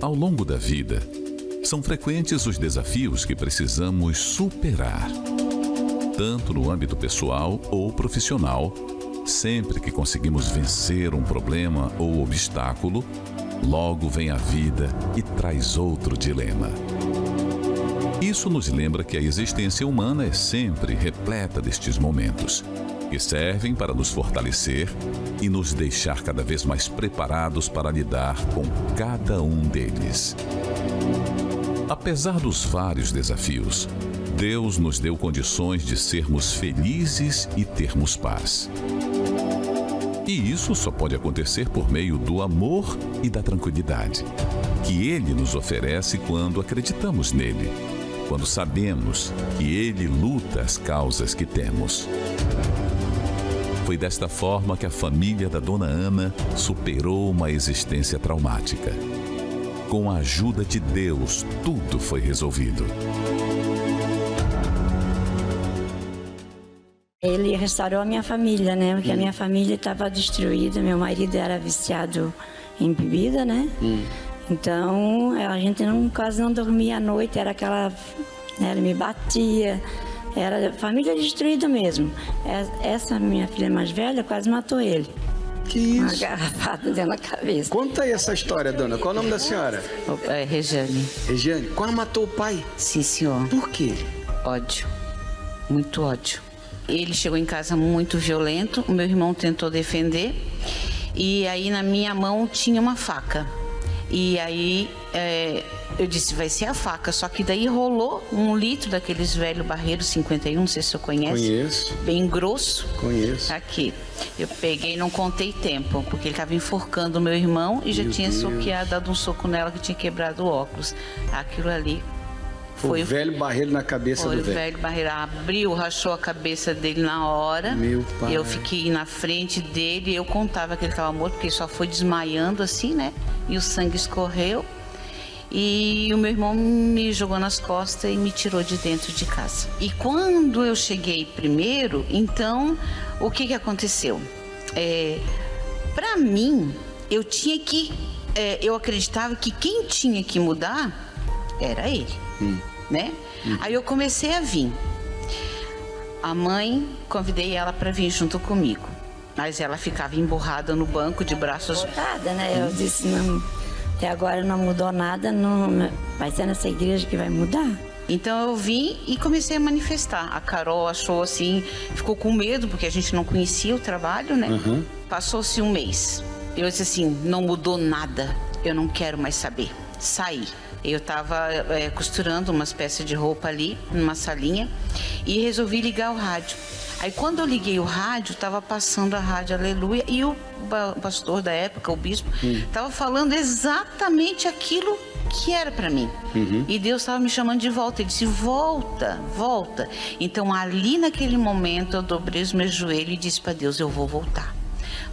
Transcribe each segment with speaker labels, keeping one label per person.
Speaker 1: Ao longo da vida, são frequentes os desafios que precisamos superar. Tanto no âmbito pessoal ou profissional, sempre que conseguimos vencer um problema ou obstáculo, logo vem a vida e traz outro dilema. Isso nos lembra que a existência humana é sempre repleta destes momentos, que servem para nos fortalecer e nos deixar cada vez mais preparados para lidar com cada um deles. Apesar dos vários desafios, Deus nos deu condições de sermos felizes e termos paz. E isso só pode acontecer por meio do amor e da tranquilidade, que Ele nos oferece quando acreditamos nele, quando sabemos que Ele luta as causas que temos. Foi desta forma que a família da Dona Ana superou uma existência traumática. Com a ajuda de Deus, tudo foi resolvido.
Speaker 2: Ele restaurou a minha família, né? Porque a minha família estava destruída, meu marido era viciado em bebida, né? Então, a gente quase não dormia à noite, era aquela... né? Ele me batia, era família destruída mesmo. Essa minha filha mais velha quase matou ele.
Speaker 3: Que isso?
Speaker 2: Uma garrafada dentro da cabeça.
Speaker 3: Conta aí essa história, dona. Qual é o nome da senhora?
Speaker 4: Regiane.
Speaker 3: Regiane, quase matou o pai?
Speaker 4: Sim, senhor.
Speaker 3: Por quê?
Speaker 4: Ódio. Muito ódio. Ele chegou em casa muito violento, o meu irmão tentou defender e aí na minha mão tinha uma faca. E aí eu disse, vai ser a faca, só que daí rolou 1 litro daqueles velhos barreiros 51, não sei se você conhece.
Speaker 3: Conheço.
Speaker 4: Bem grosso.
Speaker 3: Conheço.
Speaker 4: Aqui. Eu peguei, não contei tempo, porque ele estava enforcando o meu irmão e já tinha soqueado, dado um soco nela que tinha quebrado o óculos. Aquilo ali...
Speaker 3: Foi o velho barreiro na cabeça do velho.
Speaker 4: Foi o velho barreiro. Abriu, rachou a cabeça dele na hora.
Speaker 3: Meu pai.
Speaker 4: Eu fiquei na frente dele, eu contava que ele estava morto, porque ele só foi desmaiando assim, né? E o sangue escorreu. E o meu irmão me jogou nas costas e me tirou de dentro de casa. E quando eu cheguei primeiro, então, o que aconteceu? Para mim, eu tinha que... eu acreditava que quem tinha que mudar era ele. Né? Aí eu comecei a vir. A mãe, convidei ela para vir junto comigo, mas ela ficava emburrada no banco de braços...
Speaker 2: Emburrada, né? Eu disse, não, até agora não mudou nada, não, vai ser nessa igreja que vai mudar.
Speaker 4: Então eu vim e comecei a manifestar. A Carol achou assim, ficou com medo, porque a gente não conhecia o trabalho, né? Passou-se 1 mês. Eu disse assim, não mudou nada, eu não quero mais saber. Saí. Eu estava costurando umas peças de roupa ali, numa salinha, e resolvi ligar o rádio. Aí quando eu liguei o rádio, estava passando a rádio Aleluia, e o pastor da época, o bispo, estava falando exatamente aquilo que era para mim. E Deus estava me chamando de volta. Ele disse, volta, volta. Então ali naquele momento eu dobrei os meus joelhos e disse para Deus, eu vou voltar.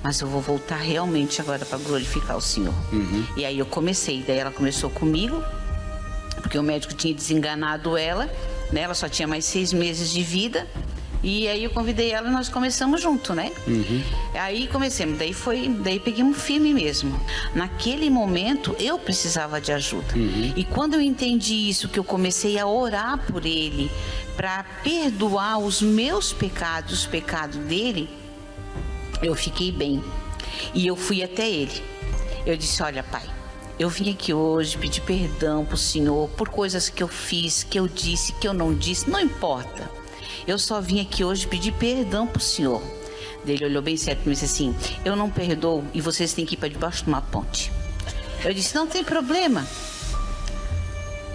Speaker 4: Mas eu vou voltar realmente agora para glorificar o Senhor. E aí eu comecei, daí ela começou comigo, porque o médico tinha desenganado ela, né? Ela só tinha mais 6 meses de vida. E aí eu convidei ela e nós começamos junto, né? Aí comecemos, daí pegamos firme mesmo. Naquele momento eu precisava de ajuda. E quando eu entendi isso, que eu comecei a orar por ele, para perdoar os meus pecados, os pecados dele, eu fiquei bem. E eu fui até ele. Eu disse, olha, pai, eu vim aqui hoje pedir perdão pro Senhor por coisas que eu fiz, que eu disse, que eu não disse, não importa. Eu só vim aqui hoje pedir perdão pro Senhor. Daí ele olhou bem sério e me disse assim, eu não perdoo e vocês têm que ir para debaixo de uma ponte. Eu disse, não tem problema.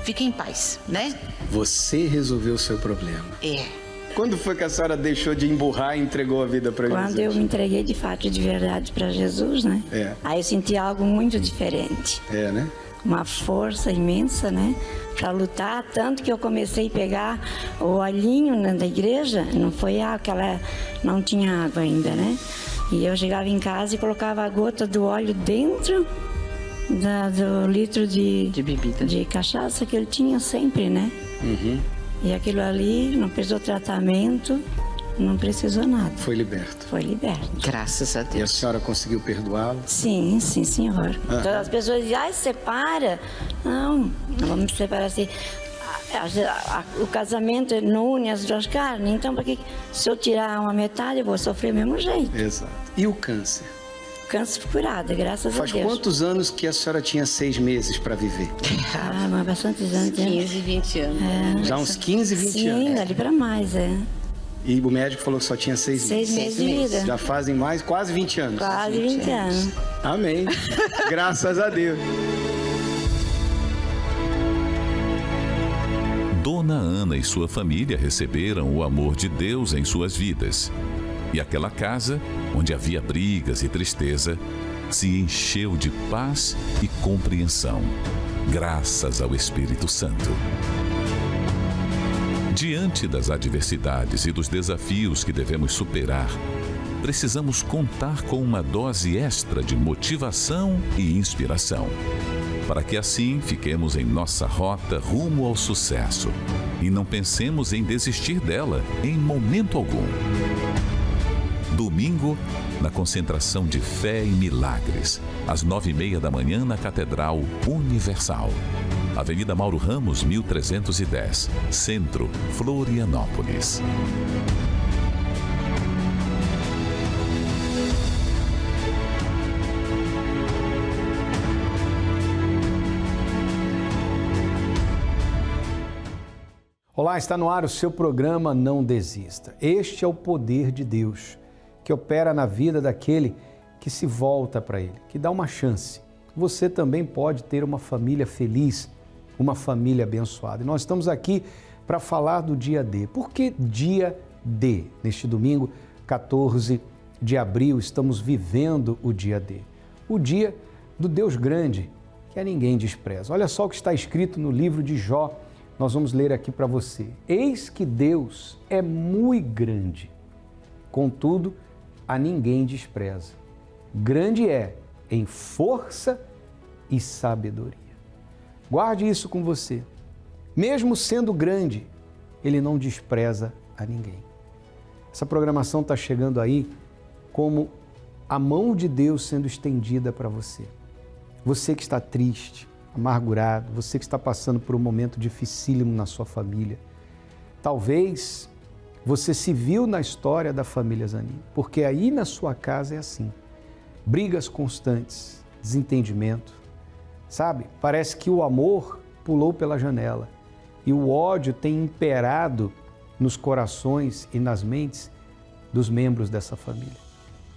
Speaker 4: Fique em paz, né?
Speaker 3: Você resolveu o seu problema. Quando foi que a senhora deixou de emburrar e entregou a vida para Jesus?
Speaker 2: Quando eu me entreguei de fato e de verdade para Jesus, né? Aí eu senti algo muito diferente.
Speaker 3: Né?
Speaker 2: Uma força imensa, né? Para lutar, tanto que eu comecei a pegar o olhinho, né, da igreja, não foi aquela, não tinha água ainda, né? E eu chegava em casa e colocava a gota do óleo dentro do litro de
Speaker 4: bebida,
Speaker 2: de cachaça que ele tinha sempre, né? E aquilo ali não precisou tratamento, não precisou nada.
Speaker 3: Foi liberto.
Speaker 2: Foi liberto.
Speaker 4: Graças a
Speaker 3: E a
Speaker 4: Deus.
Speaker 3: senhora conseguiu perdoá-lo?
Speaker 2: Sim, sim, senhor. Então, as pessoas dizem, separa. Não vamos separar assim. O casamento não une as duas carnes, então se eu tirar uma metade, eu vou sofrer do mesmo jeito.
Speaker 3: Exato. E o câncer?
Speaker 2: Câncer curado, graças
Speaker 3: Faz
Speaker 2: a Deus.
Speaker 3: quantos anos que a senhora tinha 6 meses para viver?
Speaker 2: Mas bastantes anos.
Speaker 4: 15, 20 anos.
Speaker 3: Já uns 15, 20 anos.
Speaker 2: Sim, dali para mais,
Speaker 3: E o médico falou que só tinha 6 meses.
Speaker 2: 6 meses de vida.
Speaker 3: Já fazem quase 20 anos.
Speaker 2: Quase 20 anos.
Speaker 3: Amém. Graças a Deus.
Speaker 1: Dona Ana e sua família receberam o amor de Deus em suas vidas. E aquela casa, onde havia brigas e tristeza, se encheu de paz e compreensão, graças ao Espírito Santo. Diante das adversidades e dos desafios que devemos superar, precisamos contar com uma dose extra de motivação e inspiração, para que assim fiquemos em nossa rota rumo ao sucesso e não pensemos em desistir dela em momento algum. Domingo, na concentração de fé e milagres, às 9h30 da manhã na Catedral Universal. Avenida Mauro Ramos, 1310, Centro, Florianópolis.
Speaker 3: Olá, está no ar o seu programa Não Desista. Este é o poder de Deus, que opera na vida daquele que se volta para Ele, que dá uma chance. Você também pode ter uma família feliz, uma família abençoada. E nós estamos aqui para falar do dia D. Por que dia D? Neste domingo, 14 de abril, estamos vivendo o dia D. O dia do Deus grande, que a ninguém despreza. Olha só o que está escrito no livro de Jó. Nós vamos ler aqui para você. Eis que Deus é muito grande, contudo, a ninguém despreza. Grande é em força e sabedoria. Guarde isso com você. Mesmo sendo grande, Ele não despreza a ninguém. Essa programação está chegando aí como a mão de Deus sendo estendida para você. Você que está triste, amargurado, você que está passando por um momento dificílimo na sua família. Talvez você se viu na história da família Zanin, porque aí na sua casa é assim. Brigas constantes, desentendimento, sabe? Parece que o amor pulou pela janela e o ódio tem imperado nos corações e nas mentes dos membros dessa família.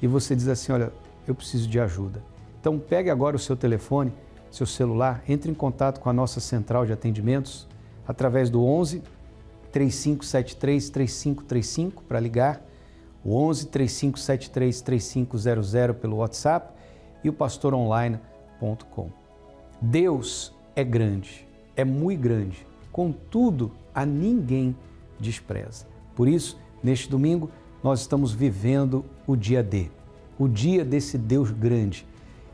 Speaker 3: E você diz assim, olha, eu preciso de ajuda. Então pegue agora o seu telefone, seu celular, entre em contato com a nossa central de atendimentos através do 11 3573 3535 para ligar, o 11 3573 3500 pelo WhatsApp e o pastoronline.com. Deus é grande, é muito grande, contudo a ninguém despreza. Por isso, neste domingo, nós estamos vivendo o dia D, o dia desse Deus grande,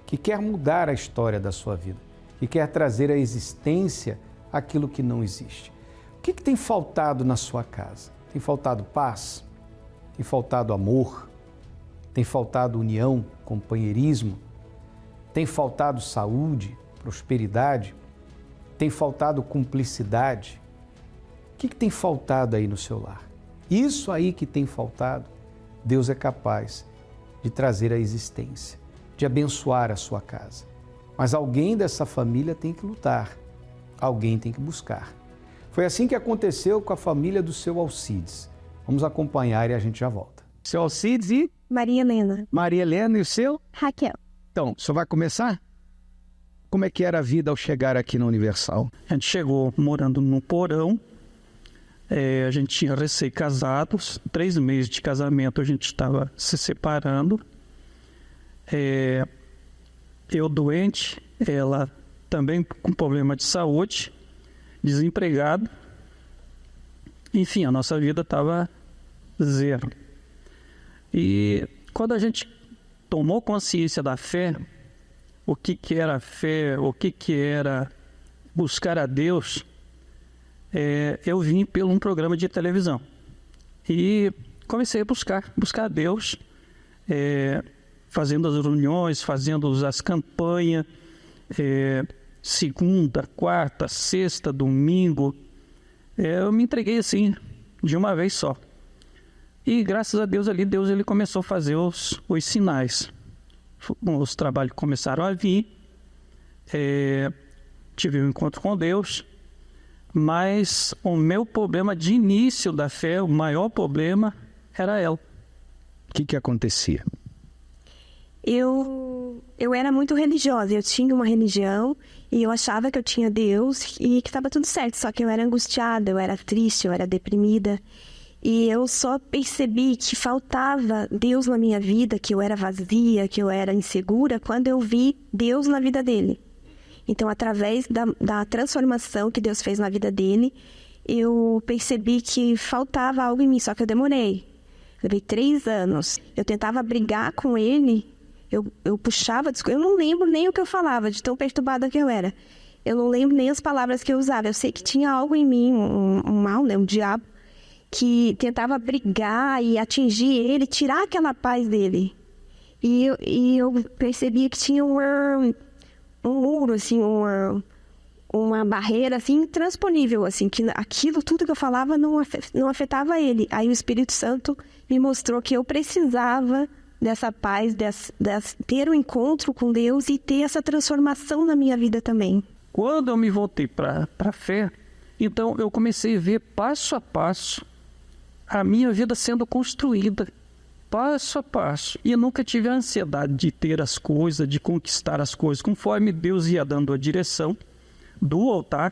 Speaker 3: que quer mudar a história da sua vida, que quer trazer à existência aquilo que não existe. O que tem faltado na sua casa? Tem faltado paz? Tem faltado amor? Tem faltado união, companheirismo? Tem faltado saúde, prosperidade? Tem faltado cumplicidade? O que tem faltado aí no seu lar? Isso aí que tem faltado, Deus é capaz de trazer à existência, de abençoar a sua casa. Mas alguém dessa família tem que lutar, alguém tem que buscar. Foi assim que aconteceu com a família do seu Alcides. Vamos acompanhar e a gente já volta. Seu Alcides e?
Speaker 5: Maria Helena.
Speaker 3: Maria Helena e o seu?
Speaker 5: Raquel.
Speaker 3: Então, o senhor vai começar? Como é que era a vida ao chegar aqui na Universal?
Speaker 6: A gente chegou morando num porão, a gente tinha recém-casados, 3 meses de casamento a gente estava se separando. Eu doente, ela também com problema de saúde, desempregado. Enfim, a nossa vida estava zero. E quando a gente tomou consciência da fé, o que era fé, o que era buscar a Deus, eu vim por um programa de televisão. E comecei a buscar a Deus, fazendo as reuniões, fazendo as campanhas, segunda, quarta, sexta, domingo. Eu me entreguei assim, de uma vez só. E graças a Deus ali, Deus ele começou a fazer os sinais. Os trabalhos começaram a vir, tive um encontro com Deus, mas o meu problema de início da fé, o maior problema, era ela.
Speaker 3: O que acontecia?
Speaker 5: Eu era muito religiosa, eu tinha uma religião e eu achava que eu tinha Deus e que estava tudo certo, só que eu era angustiada, eu era triste, eu era deprimida. E eu só percebi que faltava Deus na minha vida, que eu era vazia, que eu era insegura, quando eu vi Deus na vida dele. Então, através da transformação que Deus fez na vida dele, eu percebi que faltava algo em mim, só que eu demorei. Levei 3 anos. Eu tentava brigar com ele, eu puxava, eu não lembro nem o que eu falava, de tão perturbada que eu era. Eu não lembro nem as palavras que eu usava. Eu sei que tinha algo em mim, um mal, né, um diabo, que tentava brigar e atingir ele, tirar aquela paz dele. E eu percebia que tinha um muro, assim, uma barreira, assim, intransponível, assim, que aquilo tudo que eu falava não afetava ele. Aí o Espírito Santo me mostrou que eu precisava dessa paz, ter um encontro com Deus e ter essa transformação na minha vida também.
Speaker 6: Quando eu me voltei para a fé, então eu comecei a ver passo a passo a minha vida sendo construída, passo a passo. E eu nunca tive a ansiedade de ter as coisas, de conquistar as coisas. Conforme Deus ia dando a direção do altar,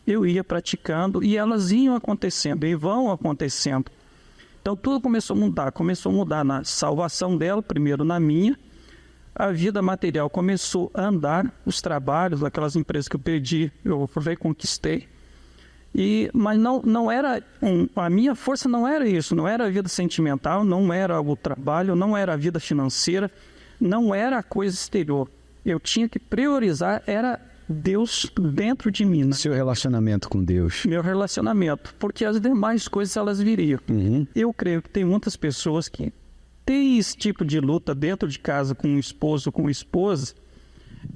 Speaker 6: eu ia praticando e elas iam acontecendo e vão acontecendo. Então tudo começou a mudar na salvação dela, primeiro na minha. A vida material começou a andar, os trabalhos, aquelas empresas que eu perdi, eu reconquistei. Mas não era, a minha força não era isso, não era a vida sentimental, não era o trabalho, não era a vida financeira, não era a coisa exterior. Eu tinha que priorizar, era Deus dentro de mim. Né?
Speaker 3: Seu relacionamento com Deus.
Speaker 6: Meu relacionamento, porque as demais coisas elas viriam.
Speaker 3: Uhum.
Speaker 6: Eu creio que tem muitas pessoas que têm esse tipo de luta dentro de casa com o esposo, com a esposa,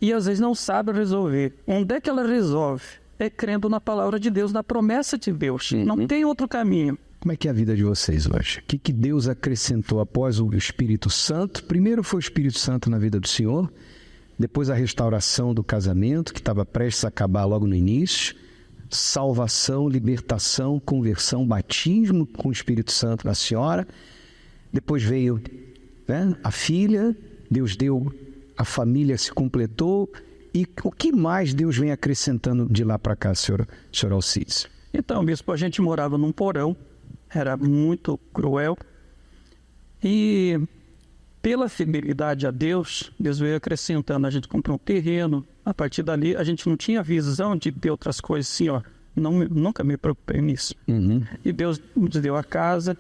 Speaker 6: e às vezes não sabem resolver. Onde é que ela resolve? É crendo na palavra de Deus, na promessa de Deus.
Speaker 3: Uhum.
Speaker 6: Não tem outro caminho.
Speaker 3: Como é que é a vida de vocês hoje? O que Deus acrescentou após o Espírito Santo? Primeiro foi o Espírito Santo na vida do Senhor, depois a restauração do casamento, que estava prestes a acabar logo no início, salvação, libertação, conversão, batismo com o Espírito Santo na senhora. Depois veio, né, a filha, Deus deu, a família se completou. E o que mais Deus vem acrescentando de lá para cá, senhor Alcides?
Speaker 6: Então, bispo, a gente morava num porão, era muito cruel. E pela fidelidade a Deus, Deus veio acrescentando. A gente comprou um terreno, a partir dali a gente não tinha visão de ter outras coisas assim, ó. Nunca me preocupei nisso.
Speaker 3: Uhum.
Speaker 6: E Deus nos deu a casa.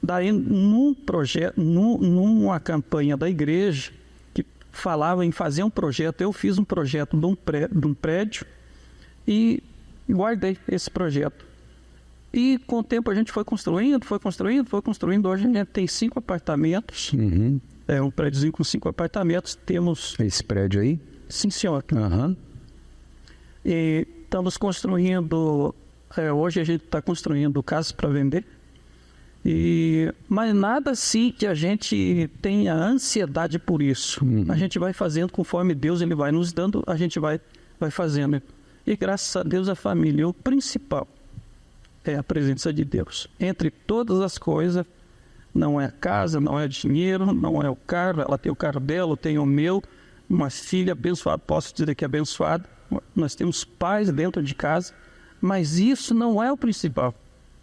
Speaker 6: Daí, numa campanha da igreja, falava em fazer um projeto, eu fiz um projeto de um prédio e guardei esse projeto. E com o tempo a gente foi construindo. Hoje a gente tem 5 apartamentos.
Speaker 3: Uhum.
Speaker 6: É um prédiozinho com 5 apartamentos. Temos...
Speaker 3: Esse prédio aí?
Speaker 6: Sim, senhor.
Speaker 3: Uhum.
Speaker 6: E estamos construindo... hoje a gente está construindo casas para vender. Mas nada assim que a gente tenha ansiedade por isso.
Speaker 3: Uhum.
Speaker 6: A gente vai fazendo conforme Deus ele vai nos dando, a gente vai fazendo. E graças a Deus a família, o principal é a presença de Deus. Entre todas as coisas, não é a casa, não é dinheiro, não é o carro. Ela tem o carro dela, eu tenho o meu. Uma filha abençoada, posso dizer que é abençoada. Nós temos pais dentro de casa, mas isso não é o principal.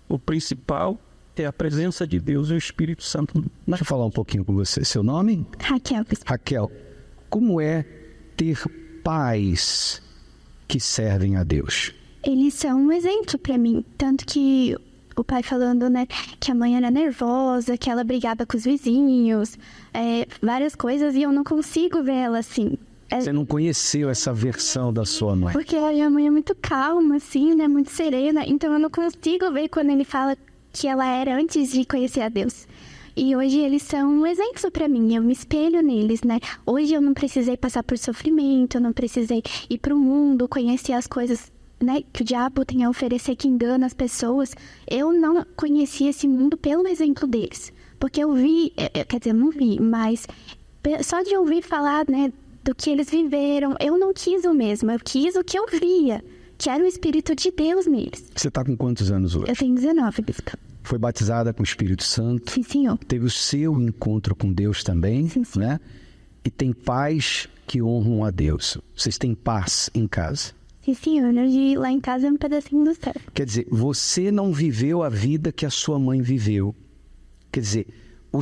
Speaker 6: O principal é a presença de Deus e o Espírito Santo.
Speaker 3: Deixa eu falar um pouquinho com você. Seu nome?
Speaker 5: Raquel.
Speaker 3: Raquel, como é ter pais que servem a Deus?
Speaker 7: Eles são um exemplo para mim. Tanto que o pai falando, né, que a mãe era nervosa, que ela brigava com os vizinhos, várias coisas, e eu não consigo ver ela assim.
Speaker 3: Você não conheceu essa versão da sua mãe?
Speaker 7: Porque a minha mãe é muito calma, assim, né, muito serena. Então eu não consigo ver quando ele fala que ela era antes de conhecer a Deus. E hoje eles são um exemplo para mim, eu me espelho neles, né? Hoje eu não precisei passar por sofrimento, eu não precisei ir para o mundo, conhecer as coisas, né, que o diabo tem a oferecer, que engana as pessoas. Eu não conheci esse mundo pelo exemplo deles. Porque eu vi, quer dizer, eu não vi, mas só de ouvir falar, né, do que eles viveram, eu não quis o mesmo, eu quis o que eu via, que era o Espírito de Deus neles.
Speaker 3: Você está com quantos anos hoje?
Speaker 7: Eu tenho 19, bispo.
Speaker 3: Foi batizada com o Espírito Santo?
Speaker 7: Sim, senhor.
Speaker 3: Teve o seu encontro com Deus também,
Speaker 7: sim, sim.
Speaker 3: né? E tem pais que honram a Deus. Vocês têm paz em casa?
Speaker 7: Sim, senhor. Hoje lá em casa é um pedacinho do céu.
Speaker 3: Quer dizer, você não viveu a vida que a sua mãe viveu. Quer dizer, o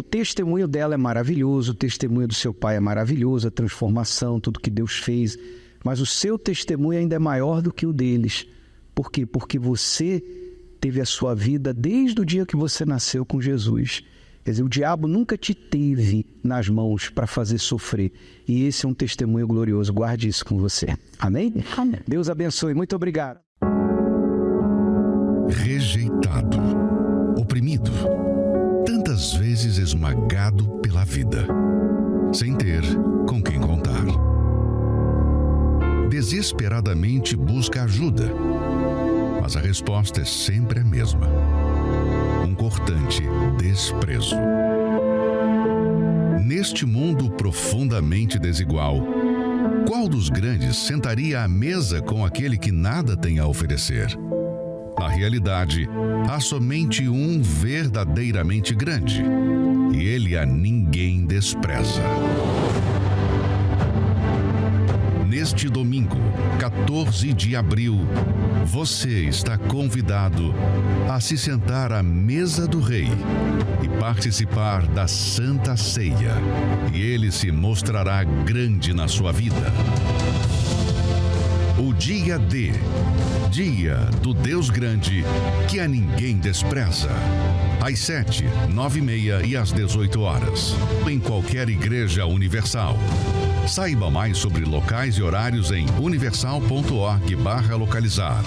Speaker 3: testemunho dela é maravilhoso, o testemunho do seu pai é maravilhoso, a transformação, tudo que Deus fez. Mas o seu testemunho ainda é maior do que o deles. Por quê? Porque você teve a sua vida desde o dia que você nasceu com Jesus. Quer dizer, o diabo nunca te teve nas mãos para fazer sofrer. E esse é um testemunho glorioso. Guarde isso com você. Amém?
Speaker 7: Amém.
Speaker 3: Deus abençoe. Muito obrigado.
Speaker 8: Rejeitado, oprimido, tantas vezes esmagado pela vida, sem ter com quem contar. Desesperadamente busca ajuda, mas a resposta é sempre a mesma: um cortante desprezo. Neste mundo profundamente desigual, qual dos grandes sentaria à mesa com aquele que nada tem a oferecer? Na realidade, há somente um verdadeiramente grande, e ele a ninguém despreza. Neste domingo, 14 de abril, você está convidado a se sentar à mesa do Rei e participar da Santa Ceia, e ele se mostrará grande na sua vida. O dia D, dia do Deus grande, que a ninguém despreza. Às 7, 9h30 e às 18 horas, em qualquer igreja universal. Saiba mais sobre locais e horários em universal.org/localizar.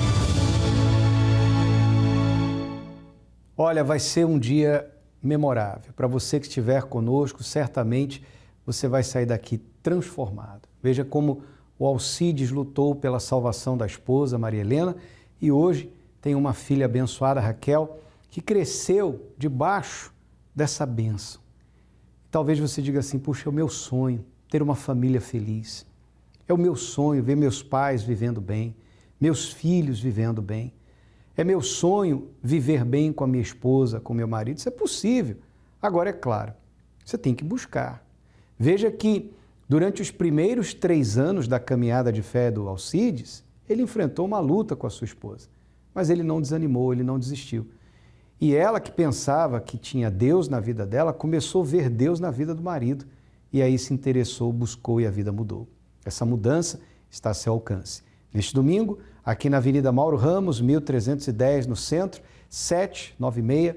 Speaker 3: Olha, vai ser um dia memorável. Para você que estiver conosco, certamente você vai sair daqui transformado. Veja como o Alcides lutou pela salvação da esposa, Maria Helena, e hoje tem uma filha abençoada, Raquel, que cresceu debaixo dessa bênção. Talvez você diga assim: puxa, é o meu sonho ter uma família feliz. É o meu sonho ver meus pais vivendo bem, meus filhos vivendo bem. É meu sonho viver bem com a minha esposa, com meu marido. Isso é possível. Agora, é claro, você tem que buscar. Veja que durante os primeiros 3 anos da caminhada de fé do Alcides, ele enfrentou uma luta com a sua esposa. Mas ele não desanimou, ele não desistiu. E ela, que pensava que tinha Deus na vida dela, começou a ver Deus na vida do marido. E aí se interessou, buscou e a vida mudou. Essa mudança está a seu alcance. Neste domingo, aqui na Avenida Mauro Ramos, 1310, no centro, 7, 9h30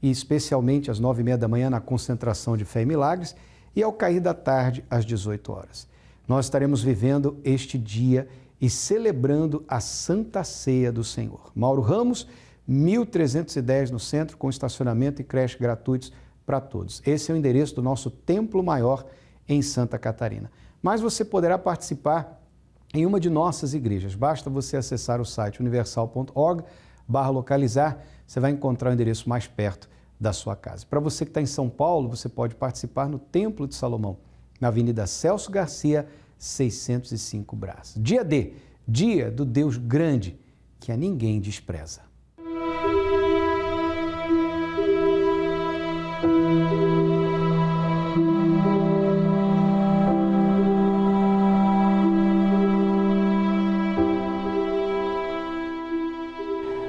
Speaker 3: e especialmente às 9h30 da manhã na concentração de Fé e Milagres e ao cair da tarde às 18 horas. Nós estaremos vivendo este dia e celebrando a Santa Ceia do Senhor. Mauro Ramos, 1310 no centro, com estacionamento e creche gratuitos para todos. Esse é o endereço do nosso Templo Maior em Santa Catarina. Mas você poderá participar em uma de nossas igrejas. Basta você acessar o site universal.org/localizar, você vai encontrar o endereço mais perto da sua casa. Para você que está em São Paulo, você pode participar no Templo de Salomão, na Avenida Celso Garcia, 605 Brás. Dia D, dia do Deus grande, que a ninguém despreza.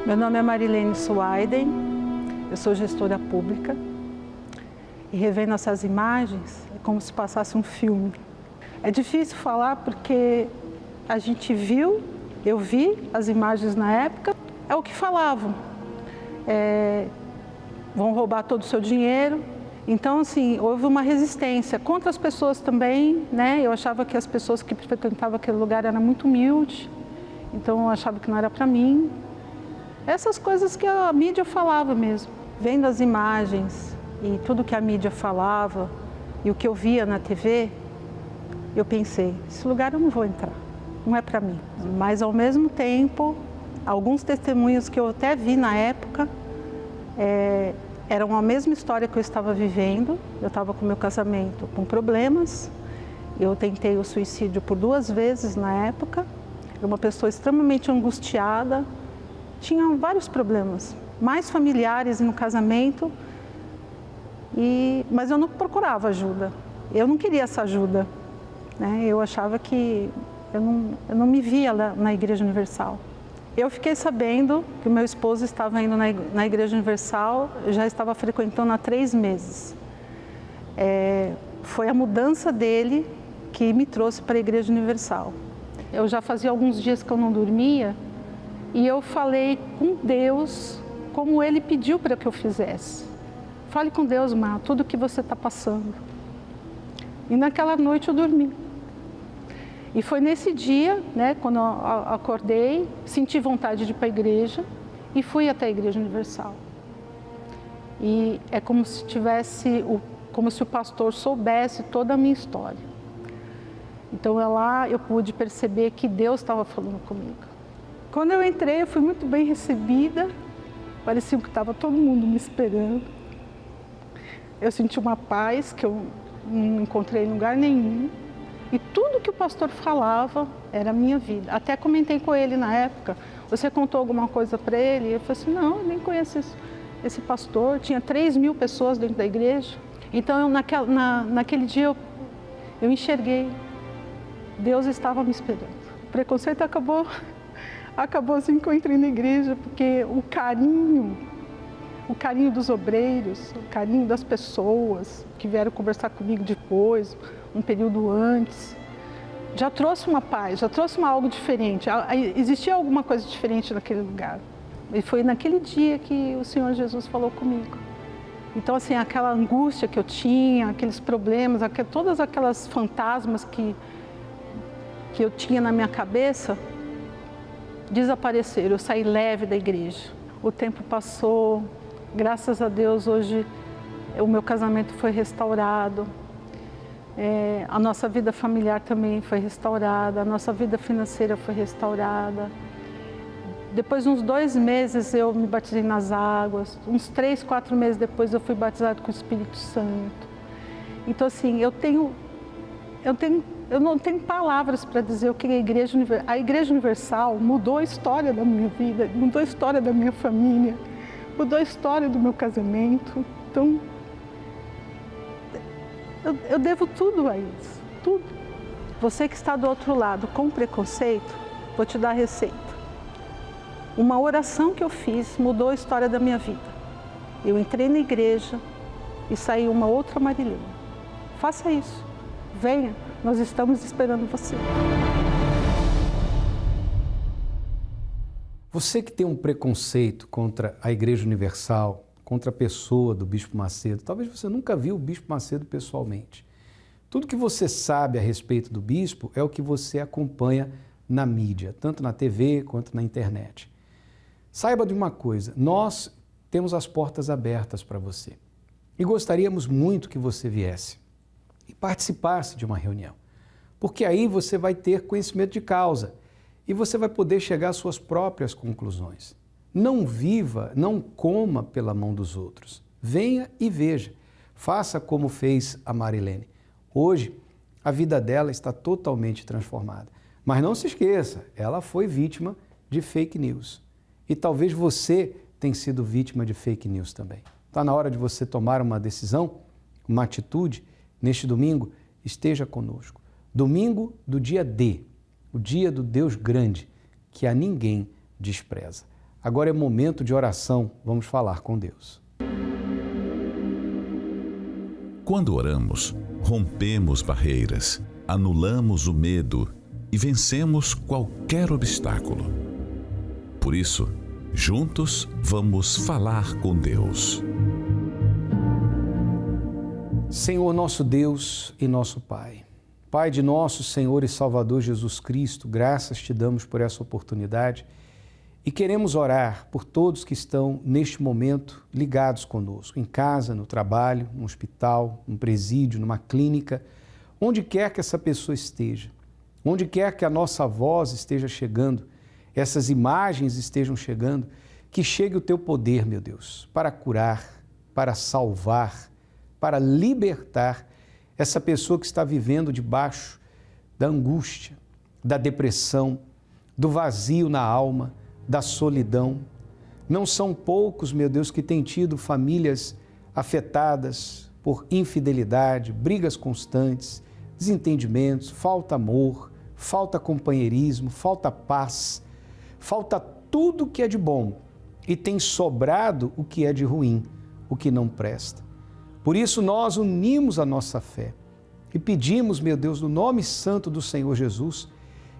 Speaker 9: Meu nome é Marilene Suaiden, eu sou gestora pública e revendo essas imagens é como se passasse um filme. É difícil falar porque a gente viu, eu vi as imagens na época, é o que falavam. Vão roubar todo o seu dinheiro. Então, assim, houve uma resistência contra as pessoas também, né? Eu achava que as pessoas que frequentavam aquele lugar eram muito humildes, então eu achava que não era para mim. Essas coisas que a mídia falava mesmo. Vendo as imagens e tudo que a mídia falava e o que eu via na TV, eu pensei, esse lugar eu não vou entrar, não é para mim. Mas ao mesmo tempo, alguns testemunhos que eu até vi na época, eram a mesma história que eu estava vivendo. Eu estava com meu casamento com problemas, eu tentei o suicídio por 2 vezes na época, era uma pessoa extremamente angustiada, tinha vários problemas, mais familiares no casamento, mas eu não procurava ajuda, eu não queria essa ajuda, né? Eu achava que eu não me via lá na Igreja Universal. Eu fiquei sabendo que o meu esposo estava indo na Igreja Universal, eu já estava frequentando há 3 meses. Foi a mudança dele que me trouxe para a Igreja Universal. Eu já fazia alguns dias que eu não dormia e eu falei com Deus como Ele pediu para que eu fizesse. Fale com Deus, Má, tudo que você está passando. E naquela noite eu dormi. E foi nesse dia, né, quando eu acordei, senti vontade de ir para a igreja e fui até a Igreja Universal. E é como se como se o pastor soubesse toda a minha história. Então lá eu pude perceber que Deus estava falando comigo. Quando eu entrei, eu fui muito bem recebida, parecia que estava todo mundo me esperando. Eu senti uma paz que eu não encontrei em lugar nenhum. E tudo que o pastor falava era a minha vida. Até comentei com ele na época, você contou alguma coisa para ele? Ele falou assim, não, eu nem conheço esse pastor. Tinha 3.000 pessoas dentro da igreja. Então, naquele dia, eu enxerguei. Deus estava me esperando. O preconceito acabou assim que eu entrei na igreja, porque o carinho dos obreiros, o carinho das pessoas que vieram conversar comigo depois, um período antes, já trouxe uma paz, já trouxe algo diferente. Existia alguma coisa diferente naquele lugar. E foi naquele dia que o Senhor Jesus falou comigo. Então, assim, aquela angústia que eu tinha, aqueles problemas, todas aquelas fantasmas que eu tinha na minha cabeça, desapareceram. Eu saí leve da igreja. O tempo passou, graças a Deus, hoje o meu casamento foi restaurado. A nossa vida familiar também foi restaurada, a nossa vida financeira foi restaurada. Depois de uns 2 meses eu me batizei nas águas, uns 3, 4 meses depois eu fui batizado com o Espírito Santo. Então, assim, eu não tenho palavras para dizer o que a Igreja Universal mudou a história da minha vida, mudou a história da minha família, mudou a história do meu casamento. Então, eu devo tudo a isso, tudo. Você que está do outro lado com preconceito, vou te dar a receita. Uma oração que eu fiz mudou a história da minha vida. Eu entrei na igreja e saí uma outra Marilene. Faça isso. Venha, nós estamos esperando você.
Speaker 3: Você que tem um preconceito contra a Igreja Universal, contra a pessoa do Bispo Macedo, talvez você nunca viu o Bispo Macedo pessoalmente. Tudo que você sabe a respeito do Bispo é o que você acompanha na mídia, tanto na TV quanto na internet. Saiba de uma coisa, nós temos as portas abertas para você e gostaríamos muito que você viesse e participasse de uma reunião, porque aí você vai ter conhecimento de causa e você vai poder chegar às suas próprias conclusões. Não viva, não coma pela mão dos outros. Venha e veja. Faça como fez a Marilene. Hoje, a vida dela está totalmente transformada. Mas não se esqueça, ela foi vítima de fake news. E talvez você tenha sido vítima de fake news também. Está na hora de você tomar uma decisão, uma atitude. Neste domingo, esteja conosco. Domingo do dia D, o dia do Deus grande, que a ninguém despreza. Agora é momento de oração, vamos falar com Deus.
Speaker 1: Quando oramos, rompemos barreiras, anulamos o medo e vencemos qualquer obstáculo. Por isso, juntos vamos falar com Deus.
Speaker 3: Senhor nosso Deus e nosso Pai, Pai de nosso Senhor e Salvador Jesus Cristo, graças te damos por essa oportunidade E queremos orar por todos que estão, neste momento, ligados conosco, em casa, no trabalho, no hospital, num presídio, numa clínica, onde quer que essa pessoa esteja, onde quer que a nossa voz esteja chegando, essas imagens estejam chegando, que chegue o teu poder, meu Deus, para curar, para salvar, para libertar essa pessoa que está vivendo debaixo da angústia, da depressão, do vazio na alma, da solidão. Não são poucos, meu Deus, que têm tido famílias afetadas por infidelidade, brigas constantes, desentendimentos, falta amor, falta companheirismo, falta paz, falta tudo que é de bom e tem sobrado o que é de ruim, o que não presta. Por isso nós unimos a nossa fé e pedimos, meu Deus, no nome santo do Senhor Jesus,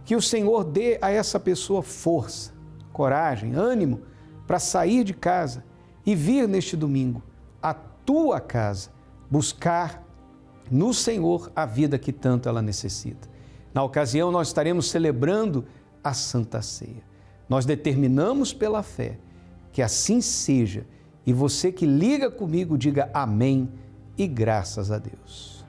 Speaker 3: que o Senhor dê a essa pessoa força, coragem, ânimo para sair de casa e vir neste domingo à tua casa buscar no Senhor a vida que tanto ela necessita. Na ocasião, nós estaremos celebrando a Santa Ceia. Nós determinamos pela fé que assim seja. E você que liga comigo, diga amém e graças a Deus.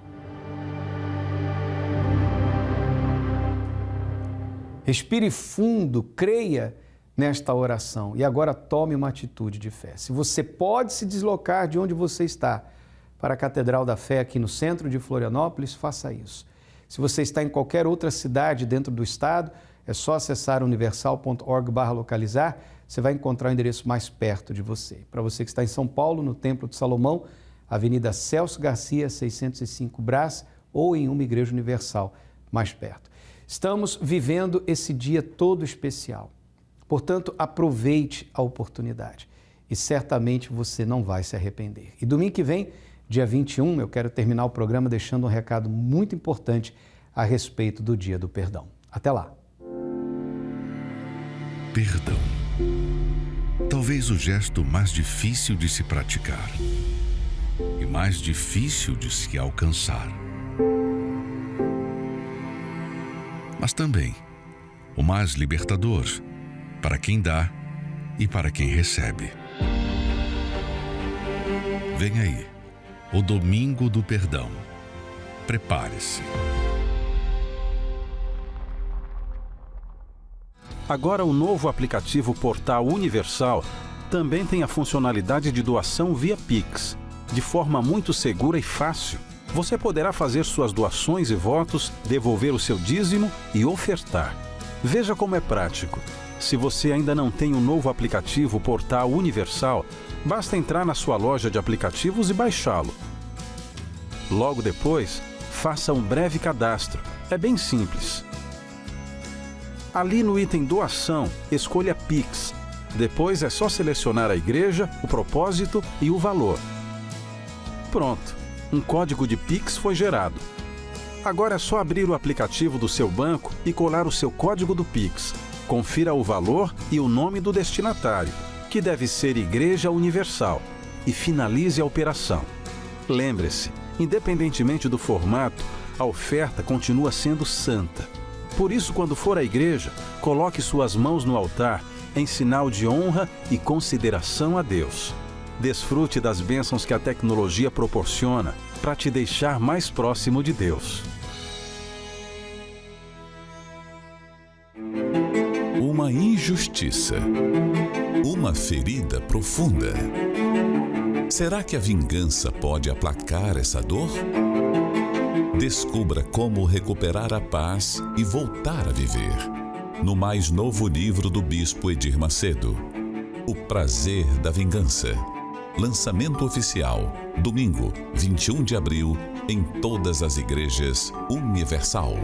Speaker 3: Respire fundo, creia nesta oração e agora tome uma atitude de fé. Se você pode se deslocar de onde você está para a Catedral da Fé aqui no centro de Florianópolis, faça isso. Se você está em qualquer outra cidade dentro do estado, é só acessar universal.org/localizar, você vai encontrar o endereço mais perto de você. Para você que está em São Paulo, no Templo de Salomão, Avenida Celso Garcia, 605 Brás, ou em uma igreja universal mais perto. Estamos vivendo esse dia todo especial. Portanto, aproveite a oportunidade e certamente você não vai se arrepender. E domingo que vem, dia 21, eu quero terminar o programa deixando um recado muito importante a respeito do Dia do Perdão. Até lá.
Speaker 8: Perdão. Talvez o gesto mais difícil de se praticar e mais difícil de se alcançar. Mas também o mais libertador para quem dá e para quem recebe. Vem aí, o Domingo do Perdão. Prepare-se.
Speaker 10: Agora o novo aplicativo Portal Universal também tem a funcionalidade de doação via Pix. De forma muito segura e fácil, você poderá fazer suas doações e votos, devolver o seu dízimo e ofertar. Veja como é prático. Se você ainda não tem o novo aplicativo Portal Universal, basta entrar na sua loja de aplicativos e baixá-lo. Logo depois, faça um breve cadastro. É bem simples. Ali no item Doação, escolha Pix. Depois é só selecionar a igreja, o propósito e o valor. Pronto, um código de Pix foi gerado. Agora é só abrir o aplicativo do seu banco e colar o seu código do Pix. Confira o valor e o nome do destinatário, que deve ser Igreja Universal, e finalize a operação. Lembre-se, independentemente do formato, a oferta continua sendo santa. Por isso, quando for à igreja, coloque suas mãos no altar em sinal de honra e consideração a Deus. Desfrute das bênçãos que a tecnologia proporciona para te deixar mais próximo de Deus.
Speaker 1: Uma injustiça, uma ferida profunda. Será que a vingança pode aplacar essa dor? Descubra como recuperar a paz e voltar a viver. No mais novo livro do Bispo Edir Macedo, O Prazer da Vingança. Lançamento oficial, domingo, 21 de abril, em todas as igrejas Universal.